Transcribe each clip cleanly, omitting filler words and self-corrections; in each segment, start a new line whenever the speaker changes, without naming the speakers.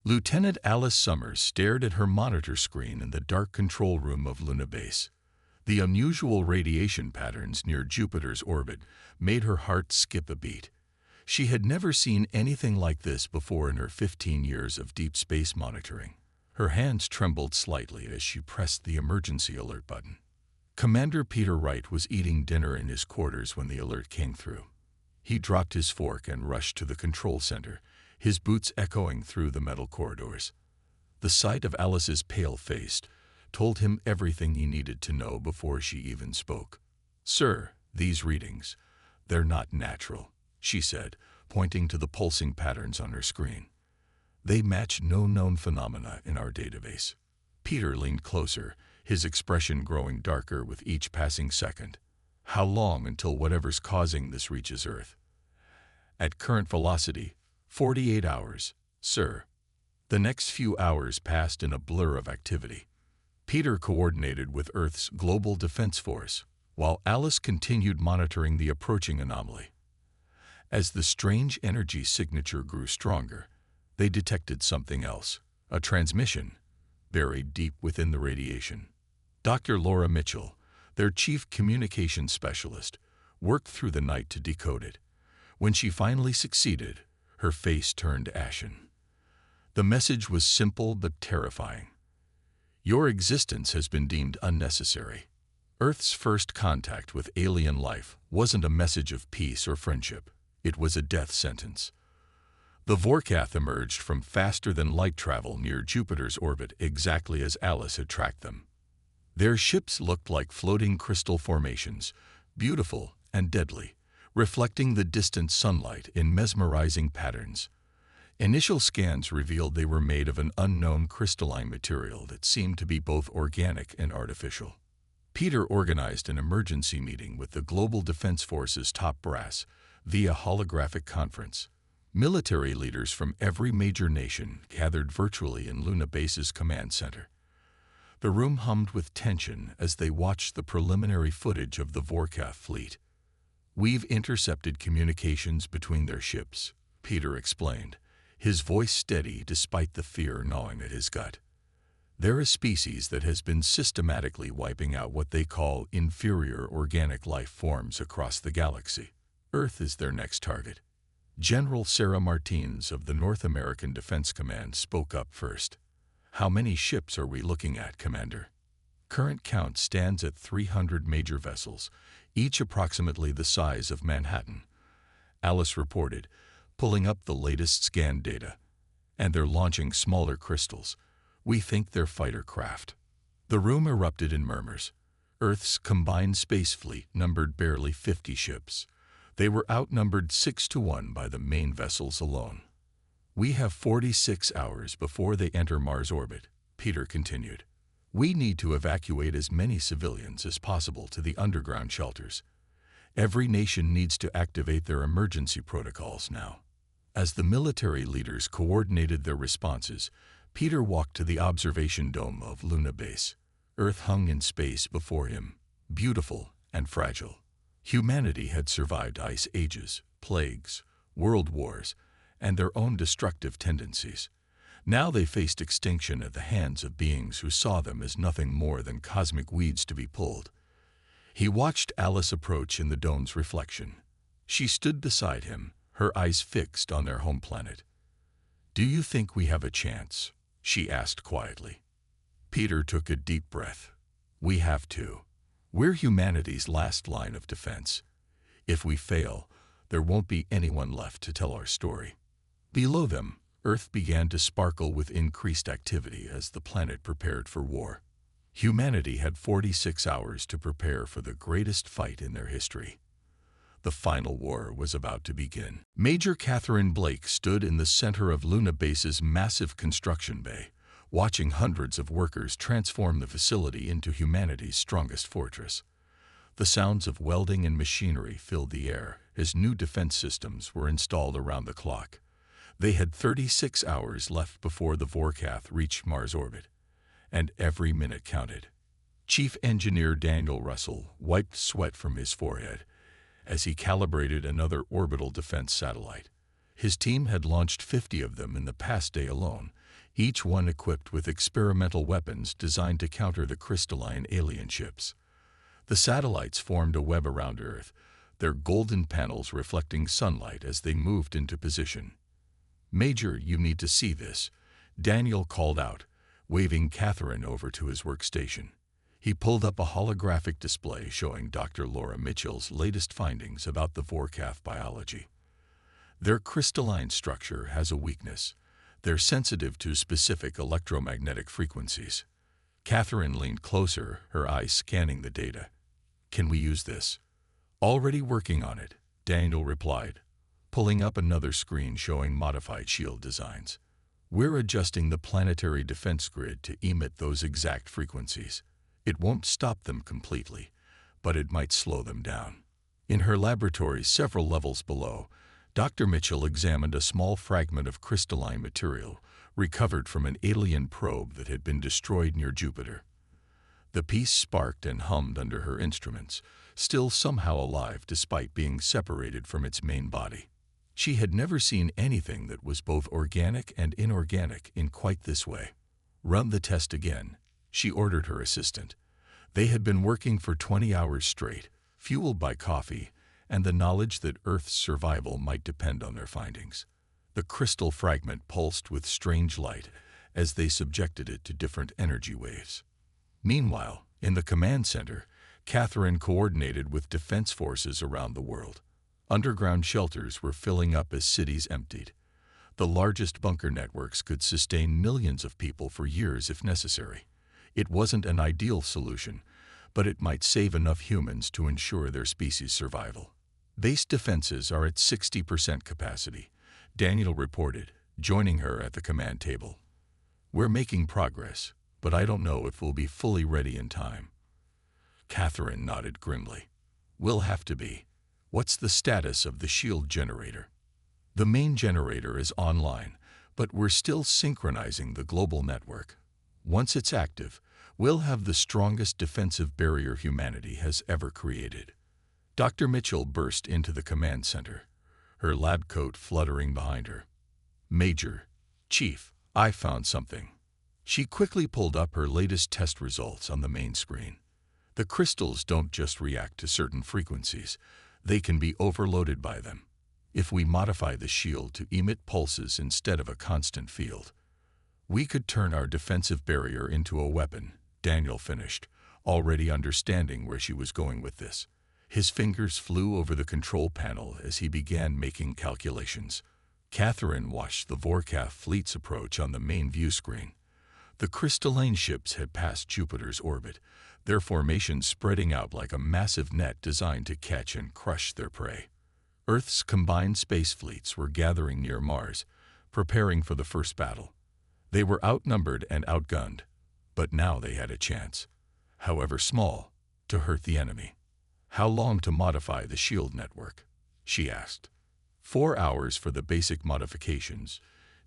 Lieutenant Alice Summers stared at her monitor screen in the dark control room of Luna Base. The unusual radiation patterns near Jupiter's orbit made her heart skip a beat. She had never seen anything like this before in her 15 years of deep space monitoring. Her hands trembled slightly as she pressed the emergency alert button. Commander Peter Wright was eating dinner in his quarters when the alert came through. He dropped his fork and rushed to the control center, his boots echoing through the metal corridors. The sight of Alice's pale face told him everything he needed to know before she even spoke. "Sir, these readings, they're not natural," she said, pointing to the pulsing patterns on her screen. "They match no known phenomena in our database." Peter leaned closer, his expression growing darker with each passing second. "How long until whatever's causing this reaches Earth?" "At current velocity, 48 hours, sir." The next few hours passed in a blur of activity. Peter coordinated with Earth's Global Defense Force, while Alice continued monitoring the approaching anomaly. As the strange energy signature grew stronger, they detected something else, a transmission, buried deep within the radiation. Dr. Laura Mitchell, their chief communications specialist, worked through the night to decode it. When she finally succeeded, her face turned ashen. The message was simple but terrifying. "Your existence has been deemed unnecessary." Earth's first contact with alien life wasn't a message of peace or friendship. It was a death sentence. The Vorkath emerged from faster-than-light travel near Jupiter's orbit exactly as Alice had tracked them. Their ships looked like floating crystal formations, beautiful and deadly, reflecting the distant sunlight in mesmerizing patterns. Initial scans revealed they were made of an unknown crystalline material that seemed to be both organic and artificial. Peter organized an emergency meeting with the Global Defense Force's top brass via holographic conference. Military leaders from every major nation gathered virtually in Luna Base's command center. The room hummed with tension as they watched the preliminary footage of the Vorkath fleet. "We've intercepted communications between their ships," Peter explained, his voice steady despite the fear gnawing at his gut. "They're a species that has been systematically wiping out what they call inferior organic life forms across the galaxy. Earth is their next target." General Sarah Martins of the North American Defense Command spoke up first. "How many ships are we looking at, Commander?" "Current count stands at 300 major vessels, each approximately the size of Manhattan," Alice reported, pulling up the latest scan data. "And they're launching smaller crystals. We think they're fighter craft." The room erupted in murmurs. Earth's combined space fleet numbered barely 50 ships. They were outnumbered 6-1 by the main vessels alone. "We have 46 hours before they enter Mars orbit," Peter continued. "We need to evacuate as many civilians as possible to the underground shelters. Every nation needs to activate their emergency protocols now." As the military leaders coordinated their responses, Peter walked to the observation dome of Luna Base. Earth hung in space before him, beautiful and fragile. Humanity had survived ice ages, plagues, world wars, and their own destructive tendencies. Now they faced extinction at the hands of beings who saw them as nothing more than cosmic weeds to be pulled. He watched Alice approach in the dome's reflection. She stood beside him, her eyes fixed on their home planet. "Do you think we have a chance?" she asked quietly. Peter took a deep breath. "We have to. We're humanity's last line of defense. If we fail, there won't be anyone left to tell our story." Below them, Earth began to sparkle with increased activity as the planet prepared for war. Humanity had 46 hours to prepare for the greatest fight in their history. The final war was about to begin. Major Catherine Blake stood in the center of Luna Base's massive construction bay, watching hundreds of workers transform the facility into humanity's strongest fortress. The sounds of welding and machinery filled the air as new defense systems were installed around the clock. They had 36 hours left before the Vorkath reached Mars orbit, and every minute counted. Chief Engineer Daniel Russell wiped sweat from his forehead as he calibrated another orbital defense satellite. His team had launched 50 of them in the past day alone, each one equipped with experimental weapons designed to counter the crystalline alien ships. The satellites formed a web around Earth, their golden panels reflecting sunlight as they moved into position. "Major, you need to see this," Daniel called out, waving Catherine over to his workstation. He pulled up a holographic display showing Dr. Laura Mitchell's latest findings about the Vorkath biology. "Their crystalline structure has a weakness. They're sensitive to specific electromagnetic frequencies." Catherine leaned closer, her eyes scanning the data. "Can we use this?" "Already working on it," Daniel replied, pulling up another screen showing modified shield designs. "We're adjusting the planetary defense grid to emit those exact frequencies. It won't stop them completely, but it might slow them down." In her laboratory several levels below, Dr. Mitchell examined a small fragment of crystalline material recovered from an alien probe that had been destroyed near Jupiter. The piece sparked and hummed under her instruments, still somehow alive despite being separated from its main body. She had never seen anything that was both organic and inorganic in quite this way. "Run the test again," she ordered her assistant. They had been working for 20 hours straight, fueled by coffee and the knowledge that Earth's survival might depend on their findings. The crystal fragment pulsed with strange light as they subjected it to different energy waves. Meanwhile, in the command center, Catherine coordinated with defense forces around the world. Underground shelters were filling up as cities emptied. The largest bunker networks could sustain millions of people for years if necessary. It wasn't an ideal solution, but it might save enough humans to ensure their species' survival. "Base defenses are at 60% capacity," Daniel reported, joining her at the command table. "We're making progress, but I don't know if we'll be fully ready in time." Catherine nodded grimly. "We'll have to be. What's the status of the shield generator?" "The main generator is online, but we're still synchronizing the global network. Once it's active, we'll have the strongest defensive barrier humanity has ever created." Dr. Mitchell burst into the command center, her lab coat fluttering behind her. "Major, Chief, I found something." She quickly pulled up her latest test results on the main screen. "The crystals don't just react to certain frequencies, they can be overloaded by them. If we modify the shield to emit pulses instead of a constant field, we could turn our defensive barrier into a weapon," Daniel finished, already understanding where she was going with this. His fingers flew over the control panel as he began making calculations. Catherine watched the Vorkath fleet's approach on the main view screen. The crystalline ships had passed Jupiter's orbit, their formation spreading out like a massive net designed to catch and crush their prey. Earth's combined space fleets were gathering near Mars, preparing for the first battle. They were outnumbered and outgunned, but now they had a chance, however small, to hurt the enemy. "How long to modify the shield network?" she asked. 4 hours for the basic modifications,"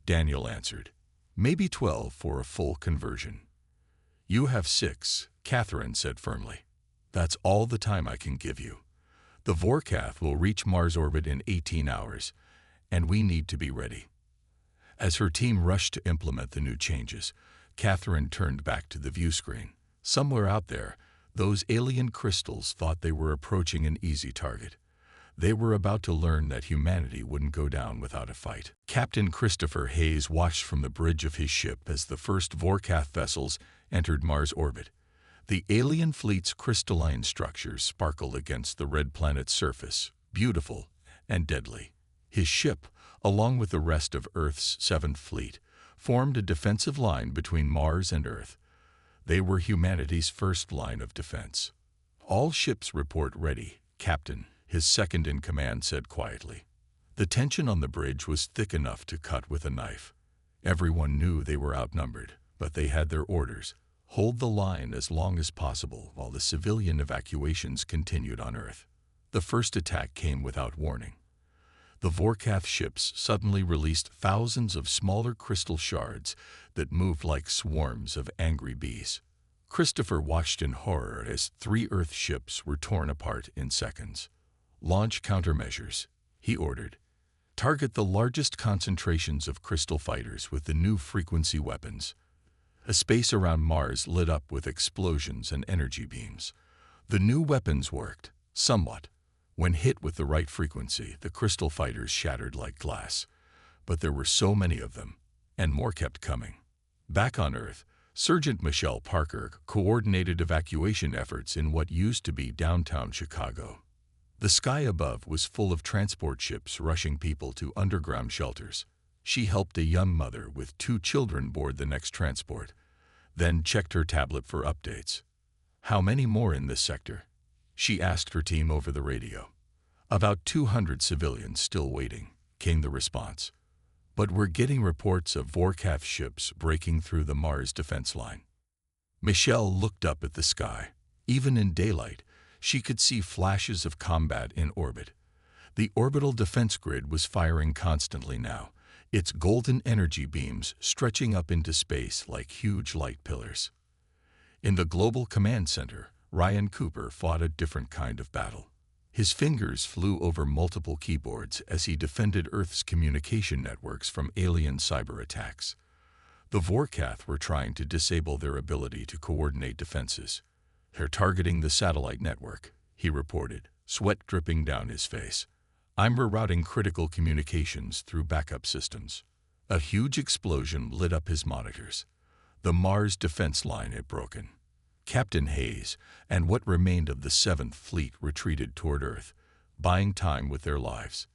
Daniel answered. "Maybe 12 for a full conversion." "You have 6, Catherine said firmly. "That's all the time I can give you. The Vorkath will reach Mars orbit in 18 hours, and we need to be ready." As her team rushed to implement the new changes, Catherine turned back to the view screen. Somewhere out there, those alien crystals thought they were approaching an easy target. They were about to learn that humanity wouldn't go down without a fight. Captain Christopher Hayes watched from the bridge of his ship as the first Vorkath vessels entered Mars orbit. The alien fleet's crystalline structures sparkled against the red planet's surface, beautiful and deadly. His ship, along with the rest of Earth's 7th Fleet, formed a defensive line between Mars and Earth. They were humanity's first line of defense. "All ships report ready, Captain," his second-in-command said quietly. The tension on the bridge was thick enough to cut with a knife. Everyone knew they were outnumbered, but they had their orders: hold the line as long as possible while the civilian evacuations continued on Earth. The first attack came without warning. The Vorkath ships suddenly released thousands of smaller crystal shards that moved like swarms of angry bees. Christopher watched in horror as 3 Earth ships were torn apart in seconds. "Launch countermeasures," he ordered. Target the largest concentrations of crystal fighters with the new frequency weapons. A space around Mars lit up with explosions and energy beams. The new weapons worked, somewhat. When hit with the right frequency, the crystal fighters shattered like glass. But there were so many of them, and more kept coming. Back on Earth, Sergeant Michelle Parker coordinated evacuation efforts in what used to be downtown Chicago. The sky above was full of transport ships rushing people to underground shelters. She helped a young mother with 2 children board the next transport, then checked her tablet for updates. "How many more in this sector?" she asked her team over the radio. "About 200 civilians still waiting," came the response. "But we're getting reports of Vorkath ships breaking through the Mars defense line." Michelle looked up at the sky. Even in daylight, she could see flashes of combat in orbit. The orbital defense grid was firing constantly now, its golden energy beams stretching up into space like huge light pillars. In the Global Command Center, Ryan Cooper fought a different kind of battle. His fingers flew over multiple keyboards as he defended Earth's communication networks from alien cyber attacks. The Vorkath were trying to disable their ability to coordinate defenses. "They're targeting the satellite network," he reported, sweat dripping down his face. "I'm rerouting critical communications through backup systems." A huge explosion lit up his monitors. The Mars defense line had broken. Captain Hayes and what remained of the 7th Fleet retreated toward Earth, buying time with their lives.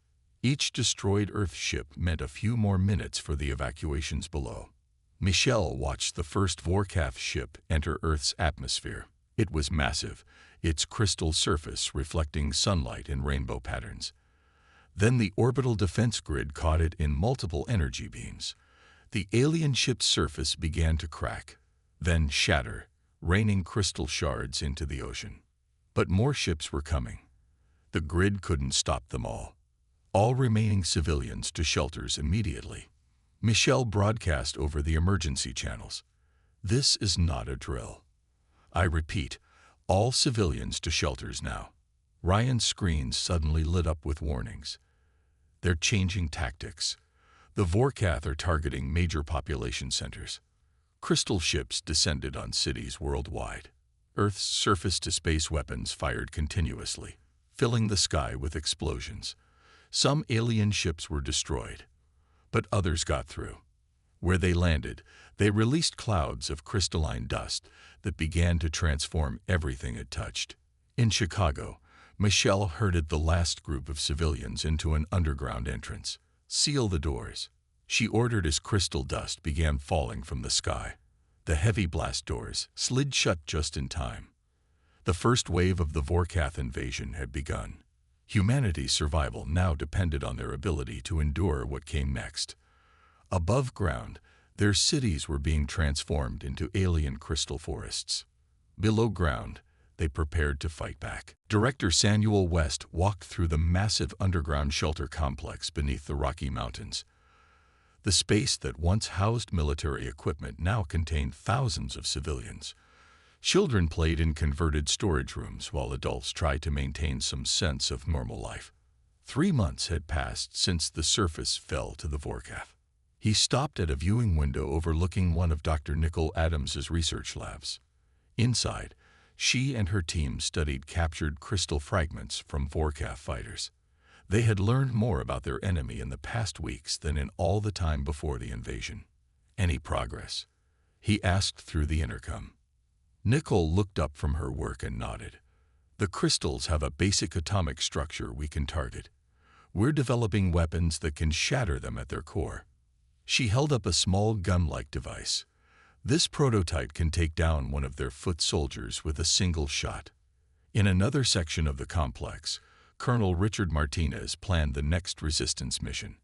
Each destroyed Earth ship meant a few more minutes for the evacuations below. Michelle watched the first Vorkath ship enter Earth's atmosphere. It was massive, its crystal surface reflecting sunlight in rainbow patterns. Then the orbital defense grid caught it in multiple energy beams. The alien ship's surface began to crack, then shatter, raining crystal shards into the ocean. But more ships were coming. The grid couldn't stop them all. All remaining civilians to shelters immediately. Michelle broadcast over the emergency channels. "This is not a drill. I repeat, all civilians to shelters now." Ryan's screen suddenly lit up with warnings. "They're changing tactics. The Vorkath are targeting major population centers." Crystal ships descended on cities worldwide. Earth's surface-to-space weapons fired continuously, filling the sky with explosions. Some alien ships were destroyed, but others got through. Where they landed, they released clouds of crystalline dust that began to transform everything it touched. In Chicago, Michelle herded the last group of civilians into an underground entrance. "Seal the doors," she ordered as crystal dust began falling from the sky. The heavy blast doors slid shut just in time. The first wave of the Vorkath invasion had begun. Humanity's survival now depended on their ability to endure what came next. Above ground, their cities were being transformed into alien crystal forests. Below ground, they prepared to fight back. Director Samuel West walked through the massive underground shelter complex beneath the Rocky Mountains. The space that once housed military equipment now contained thousands of civilians. Children played in converted storage rooms while adults tried to maintain some sense of normal life. 3 months had passed since the surface fell to the Vorkath. He stopped at a viewing window overlooking one of Dr. Nicole Adams's research labs. Inside, she and her team studied captured crystal fragments from Vorkath fighters. They had learned more about their enemy in the past weeks than in all the time before the invasion. "Any progress?" he asked through the intercom. Nicole looked up from her work and nodded. "The crystals have a basic atomic structure we can target. We're developing weapons that can shatter them at their core." She held up a small gun-like device. "This prototype can take down one of their foot soldiers with a single shot." In another section of the complex, Colonel Richard Martinez planned the next resistance mission.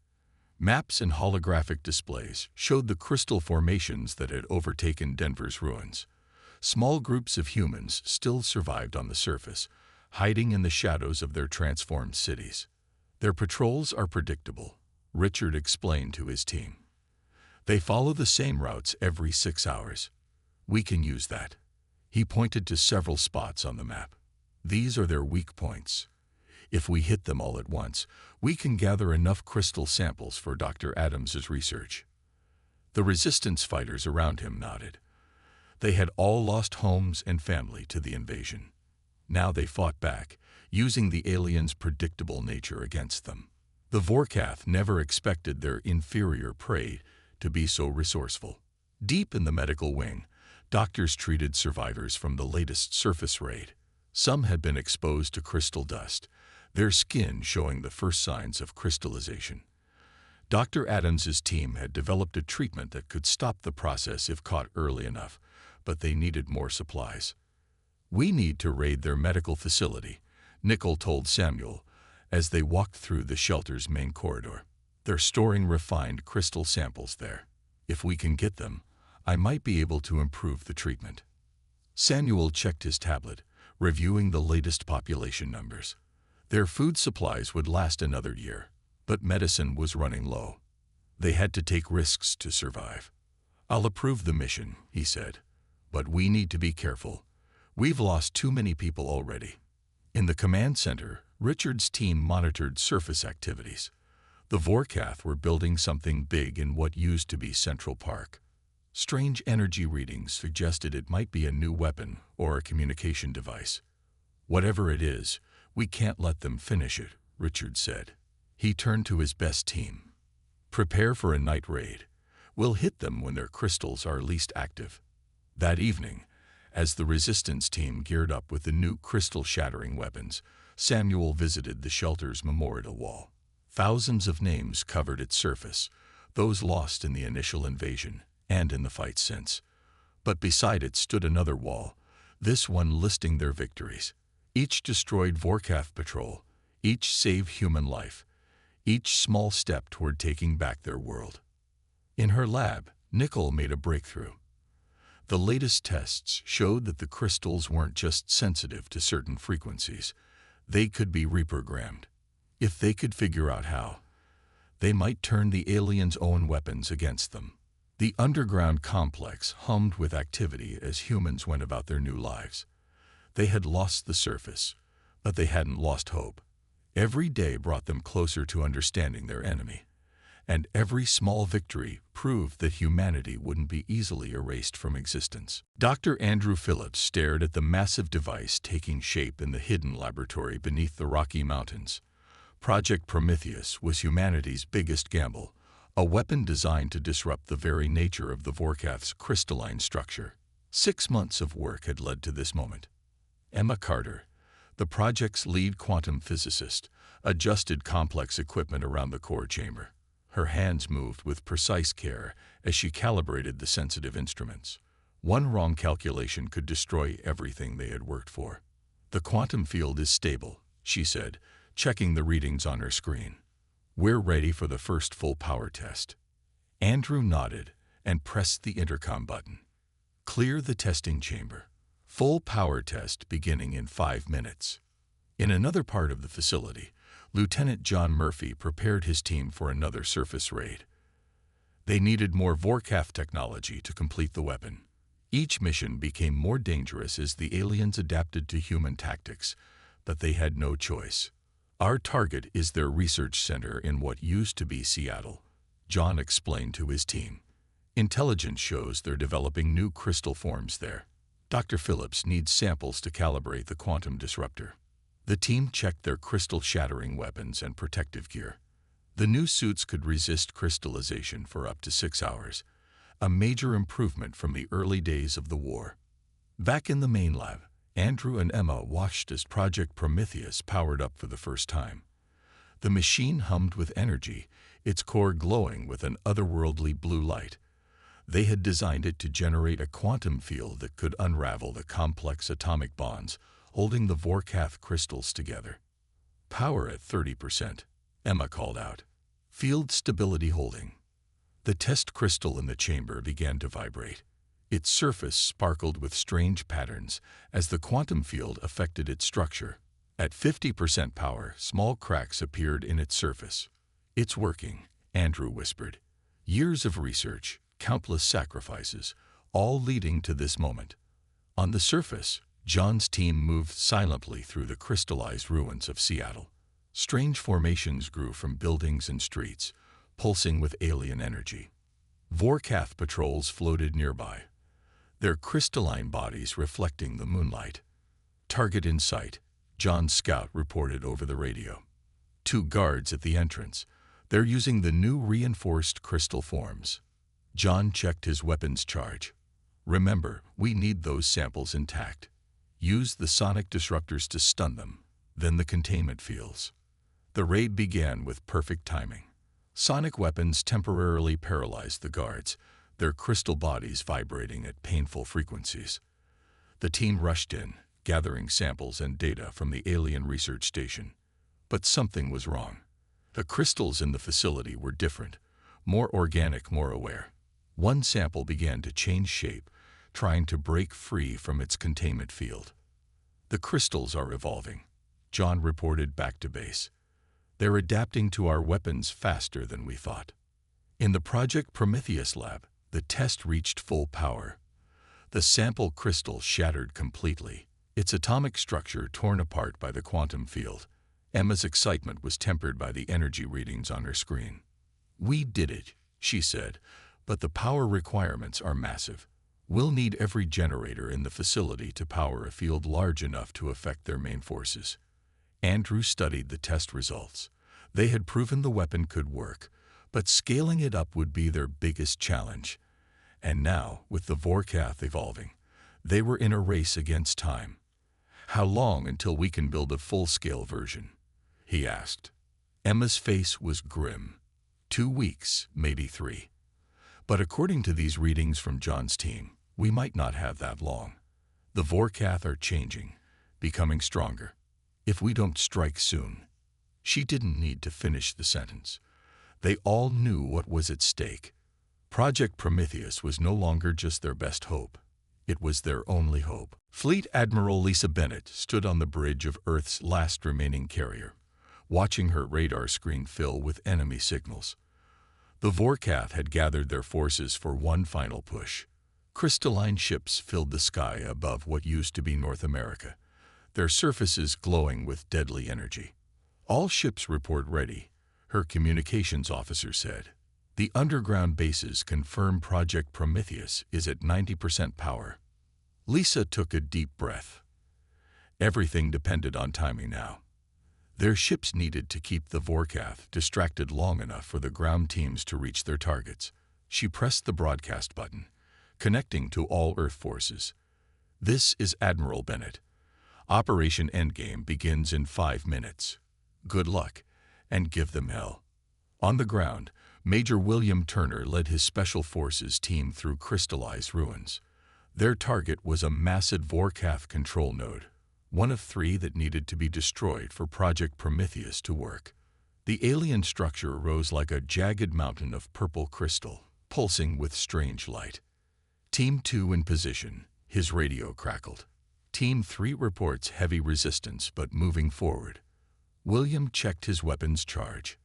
Maps and holographic displays showed the crystal formations that had overtaken Denver's ruins. Small groups of humans still survived on the surface, hiding in the shadows of their transformed cities. "Their patrols are predictable," Richard explained to his team. "They follow the same routes every 6 hours. We can use that." He pointed to several spots on the map. "These are their weak points. If we hit them all at once, we can gather enough crystal samples for Dr. Adams's research. The resistance fighters around him nodded. They had all lost homes and family to the invasion. Now they fought back, using the aliens' predictable nature against them. The Vorkath never expected their inferior prey to be so resourceful. Deep in the medical wing, doctors treated survivors from the latest surface raid. Some had been exposed to crystal dust, their skin showing the first signs of crystallization. Dr. Adams's team had developed a treatment that could stop the process if caught early enough, but they needed more supplies. "We need to raid their medical facility," Nickel told Samuel as they walked through the shelter's main corridor. "They're storing refined crystal samples there. If we can get them, I might be able to improve the treatment." Samuel checked his tablet, reviewing the latest population numbers. Their food supplies would last another year, but medicine was running low. They had to take risks to survive. "I'll approve the mission," he said, "but we need to be careful. We've lost too many people already." In the command center, Richard's team monitored surface activities. The Vorkath were building something big in what used to be Central Park. Strange energy readings suggested it might be a new weapon or a communication device. "Whatever it is, we can't let them finish it," Richard said. He turned to his best team. "Prepare for a night raid. We'll hit them when their crystals are least active." That evening, as the resistance team geared up with the new crystal-shattering weapons, Samuel visited the shelter's memorial wall. Thousands of names covered its surface, those lost in the initial invasion and in the fight since. But beside it stood another wall, this one listing their victories. Each destroyed Vorkath patrol, each saved human life, each small step toward taking back their world. In her lab, Nickel made a breakthrough. The latest tests showed that the crystals weren't just sensitive to certain frequencies. They could be reprogrammed. If they could figure out how, they might turn the aliens' own weapons against them. The underground complex hummed with activity as humans went about their new lives. They had lost the surface, but they hadn't lost hope. Every day brought them closer to understanding their enemy, and every small victory proved that humanity wouldn't be easily erased from existence. Dr. Andrew Phillips stared at the massive device taking shape in the hidden laboratory beneath the Rocky Mountains. Project Prometheus was humanity's biggest gamble, a weapon designed to disrupt the very nature of the Vorkath's crystalline structure. 6 months of work had led to this moment. Emma Carter, the project's lead quantum physicist, adjusted complex equipment around the core chamber. Her hands moved with precise care as she calibrated the sensitive instruments. One wrong calculation could destroy everything they had worked for. "The quantum field is stable," she said, checking the readings on her screen. "We're ready for the first full power test." Andrew nodded and pressed the intercom button. "Clear the testing chamber. Full power test beginning in 5 minutes." In another part of the facility, Lieutenant John Murphy prepared his team for another surface raid. They needed more Vorkath technology to complete the weapon. Each mission became more dangerous as the aliens adapted to human tactics, but they had no choice. "Our target is their research center in what used to be Seattle," John explained to his team. "Intelligence shows they're developing new crystal forms there. Dr. Phillips needs samples to calibrate the quantum disruptor." The team checked their crystal-shattering weapons and protective gear. The new suits could resist crystallization for up to 6 hours, a major improvement from the early days of the war. Back in the main lab, Andrew and Emma watched as Project Prometheus powered up for the first time. The machine hummed with energy, its core glowing with an otherworldly blue light. They had designed it to generate a quantum field that could unravel the complex atomic bonds holding the Vorkath crystals together. "Power at 30%, Emma called out. "Field stability holding." The test crystal in the chamber began to vibrate. Its surface sparkled with strange patterns as the quantum field affected its structure. At 50% power, small cracks appeared in its surface. "It's working," Andrew whispered. "Years of research, countless sacrifices, all leading to this moment." On the surface, John's team moved silently through the crystallized ruins of Seattle. Strange formations grew from buildings and streets, pulsing with alien energy. Vorkath patrols floated nearby, their crystalline bodies reflecting the moonlight. "Target in sight," John's scout reported over the radio. "Two guards at the entrance. They're using the new reinforced crystal forms." John checked his weapons charge. "Remember, we need those samples intact. Use the sonic disruptors to stun them, then the containment fields." The raid began with perfect timing. Sonic weapons temporarily paralyzed the guards, their crystal bodies vibrating at painful frequencies. The team rushed in, gathering samples and data from the alien research station. But something was wrong. The crystals in the facility were different, more organic, more aware. One sample began to change shape, trying to break free from its containment field. "The crystals are evolving," John reported back to base. "They're adapting to our weapons faster than we thought." In the Project Prometheus lab, the test reached full power. The sample crystal shattered completely, its atomic structure torn apart by the quantum field. Emma's excitement was tempered by the energy readings on her screen. "We did it," she said, "but the power requirements are massive. We'll need every generator in the facility to power a field large enough to affect their main forces." Andrew studied the test results. They had proven the weapon could work, but scaling it up would be their biggest challenge. And now, with the Vorkath evolving, they were in a race against time. "How long until we can build a full-scale version?" he asked. Emma's face was grim. 2 weeks, maybe 3. But according to these readings from John's team, we might not have that long. The Vorkath are changing, becoming stronger. If we don't strike soon. She didn't need to finish the sentence. They all knew what was at stake. Project Prometheus was no longer just their best hope. It was their only hope. Fleet Admiral Lisa Bennett stood on the bridge of Earth's last remaining carrier, watching her radar screen fill with enemy signals. The Vorkath had gathered their forces for one final push. Crystalline ships filled the sky above what used to be North America, their surfaces glowing with deadly energy. "All ships report ready," her communications officer said. "The underground bases confirm Project Prometheus is at 90% power." Lisa took a deep breath. Everything depended on timing now. Their ships needed to keep the Vorkath distracted long enough for the ground teams to reach their targets. She pressed the broadcast button, connecting to all Earth forces. "This is Admiral Bennett. Operation Endgame begins in 5 minutes. Good luck, and give them hell." On the ground, Major William Turner led his Special Forces team through crystallized ruins. Their target was a massive Vorkath control node, one of 3 that needed to be destroyed for Project Prometheus to work. The alien structure rose like a jagged mountain of purple crystal, pulsing with strange light. "Team 2 in position," his radio crackled. "Team 3 reports heavy resistance but moving forward." William checked his weapons charge.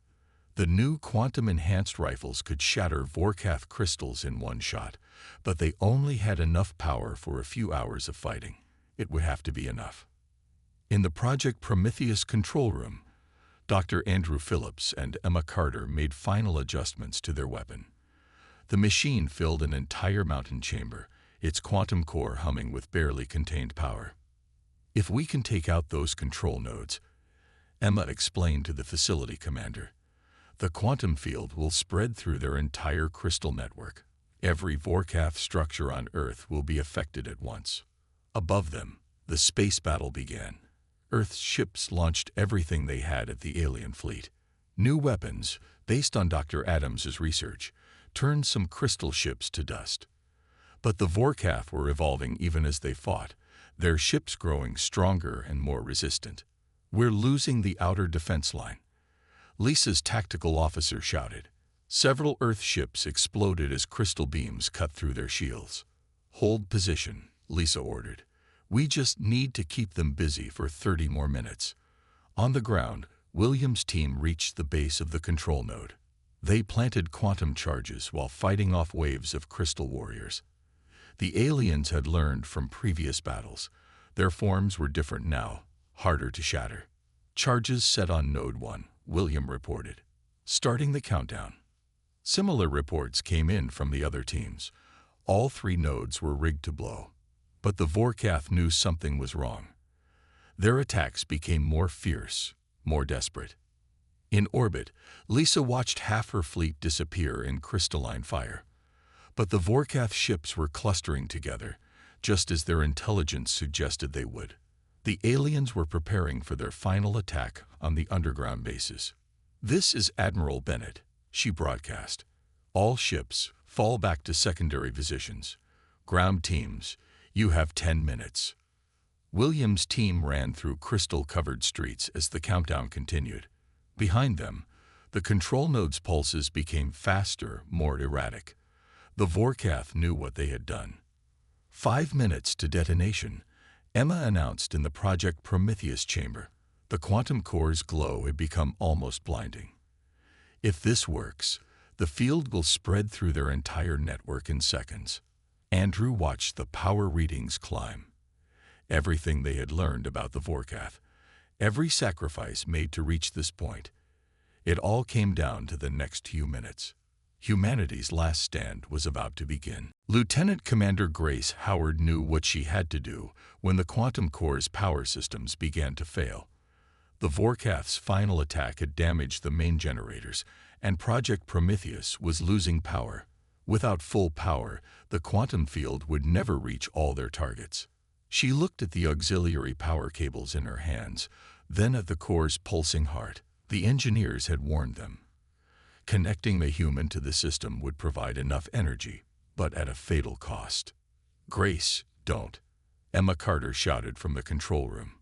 The new quantum-enhanced rifles could shatter Vorkath crystals in one shot, but they only had enough power for a few hours of fighting. It would have to be enough. In the Project Prometheus control room, Dr. Andrew Phillips and Emma Carter made final adjustments to their weapon. The machine filled an entire mountain chamber, its quantum core humming with barely contained power. "If we can take out those control nodes," Emma explained to the facility commander, "the quantum field will spread through their entire crystal network. Every Vorkath structure on Earth will be affected at once." Above them, the space battle began. Earth's ships launched everything they had at the alien fleet. New weapons, based on Dr. Adams's research, turned some crystal ships to dust. But the Vorkath were evolving even as they fought, their ships growing stronger and more resistant. "We're losing the outer defense line," Lisa's tactical officer shouted. Several Earth ships exploded as crystal beams cut through their shields. "Hold position," Lisa ordered. "We just need to keep them busy for 30 more minutes." On the ground, William's team reached the base of the control node. They planted quantum charges while fighting off waves of crystal warriors. The aliens had learned from previous battles. Their forms were different now, harder to shatter. Charges set on Node 1, William reported, starting the countdown. Similar reports came in from the other teams. All 3 nodes were rigged to blow. But the Vorkath knew something was wrong. Their attacks became more fierce, more desperate. In orbit, Lisa watched half her fleet disappear in crystalline fire. But the Vorkath ships were clustering together, just as their intelligence suggested they would. The aliens were preparing for their final attack on the underground bases. "This is Admiral Bennett," she broadcast. "All ships, fall back to secondary positions. Ground teams, you have 10 minutes." William's team ran through crystal-covered streets as the countdown continued. Behind them, the control node's pulses became faster, more erratic. The Vorkath knew what they had done. 5 minutes to detonation, Emma announced in the Project Prometheus chamber. The quantum core's glow had become almost blinding. "If this works, the field will spread through their entire network in seconds." Andrew watched the power readings climb. Everything they had learned about the Vorkath, every sacrifice made to reach this point, it all came down to the next few minutes. Humanity's last stand was about to begin. Lieutenant Commander Grace Howard knew what she had to do when the quantum core's power systems began to fail. The Vorkath's final attack had damaged the main generators, and Project Prometheus was losing power. Without full power, the quantum field would never reach all their targets. She looked at the auxiliary power cables in her hands, then at the core's pulsing heart. The engineers had warned them. Connecting the human to the system would provide enough energy, but at a fatal cost. "Grace, don't," Emma Carter shouted from the control room.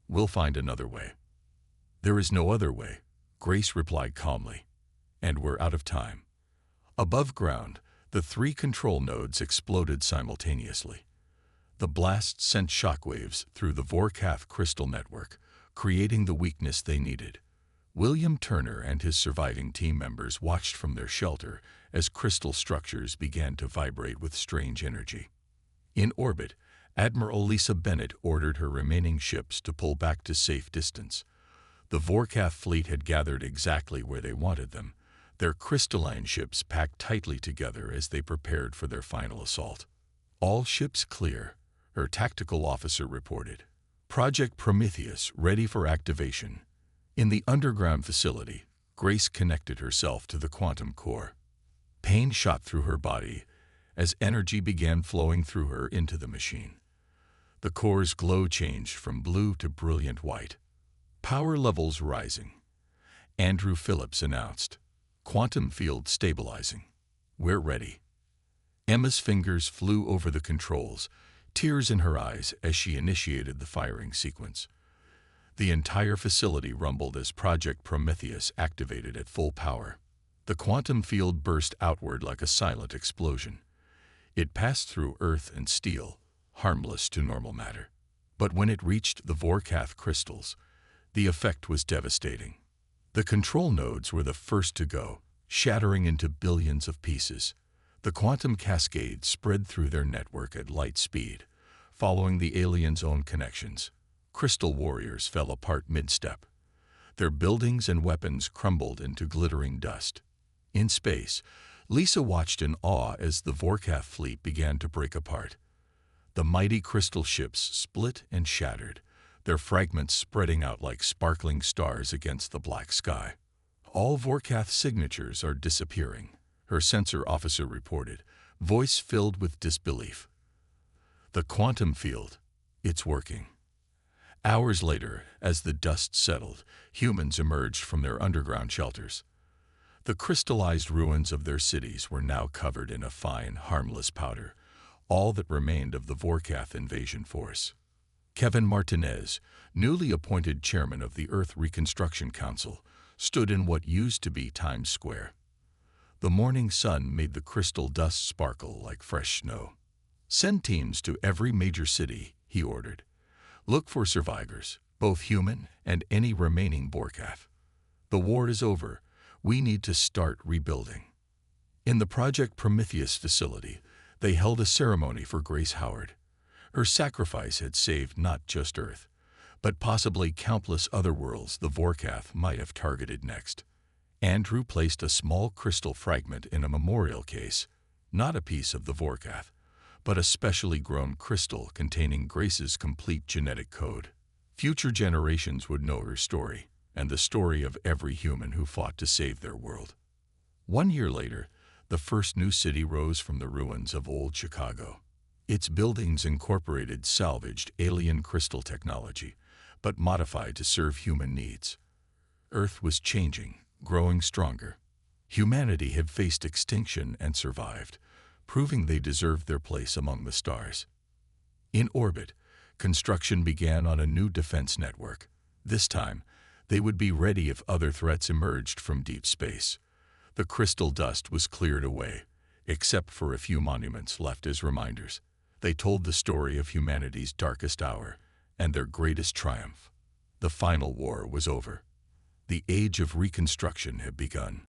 "We'll find another way." "There is no other way," Grace replied calmly. "And we're out of time." Above ground, the 3 control nodes exploded simultaneously. The blast sent shockwaves through the Vorkath crystal network, creating the weakness they needed. William Turner and his surviving team members watched from their shelter as crystal structures began to vibrate with strange energy. In orbit, Admiral Lisa Bennett ordered her remaining ships to pull back to safe distance. The Vorkath fleet had gathered exactly where they wanted them, their crystalline ships packed tightly together as they prepared for their final assault. "All ships clear," her tactical officer reported. "Project Prometheus ready for activation." In the underground facility, Grace connected herself to the quantum core. Pain shot through her body as energy began flowing through her into the machine. The core's glow changed from blue to brilliant white. "Power levels rising," Andrew Phillips announced. "Quantum field stabilizing. We're ready." Emma's fingers flew over the controls, tears in her eyes as she initiated the firing sequence. The entire facility rumbled as Project Prometheus activated at full power. The quantum field burst outward like a silent explosion. It passed through earth and steel, harmless to normal matter. But when it reached the Vorkath crystals, the effect was devastating. The control nodes were the first to go, shattering into billions of pieces. The quantum cascade spread through their network at light speed, following the aliens' own connections. Crystal warriors fell apart mid-step. Their buildings and weapons crumbled into glittering dust. In space, Lisa watched in awe as the Vorkath fleet began to break apart. The mighty crystal ships split and shattered, their fragments spreading out like sparkling stars against the black sky. "All Vorkath signatures are disappearing," her sensor officer reported, voice filled with disbelief. "The quantum field, it's working." Hours later, as the dust settled, humans emerged from their underground shelters. The crystallized ruins of their cities were now covered in a fine, harmless powder, all that remained of the Vorkath invasion force. Kevin Martinez, newly appointed chairman of the Earth Reconstruction Council, stood in what used to be Times Square. The morning sun made the crystal dust sparkle like fresh snow. "Send teams to every major city," he ordered. "Look for survivors, both human and any remaining Vorkath. The war is over. We need to start rebuilding." In the Project Prometheus facility, they held a ceremony for Grace Howard. Her sacrifice had saved not just Earth, but possibly countless other worlds the Vorkath might have targeted next. Andrew placed a small crystal fragment in a memorial case, not a piece of the Vorkath, but a specially grown crystal containing Grace's complete genetic code. Future generations would know her story, and the story of every human who fought to save their world. 1 year later, the first new city rose from the ruins of old Chicago. Its buildings incorporated salvaged alien crystal technology, but modified to serve human needs. Earth was changing, growing stronger. Humanity had faced extinction and survived, proving they deserved their place among the stars. In orbit, construction began on a new defense network. This time, they would be ready if other threats emerged from deep space. The crystal dust was cleared away, except for a few monuments left as reminders. They told the story of humanity's darkest hour and their greatest triumph. The final war was over. The age of reconstruction had begun.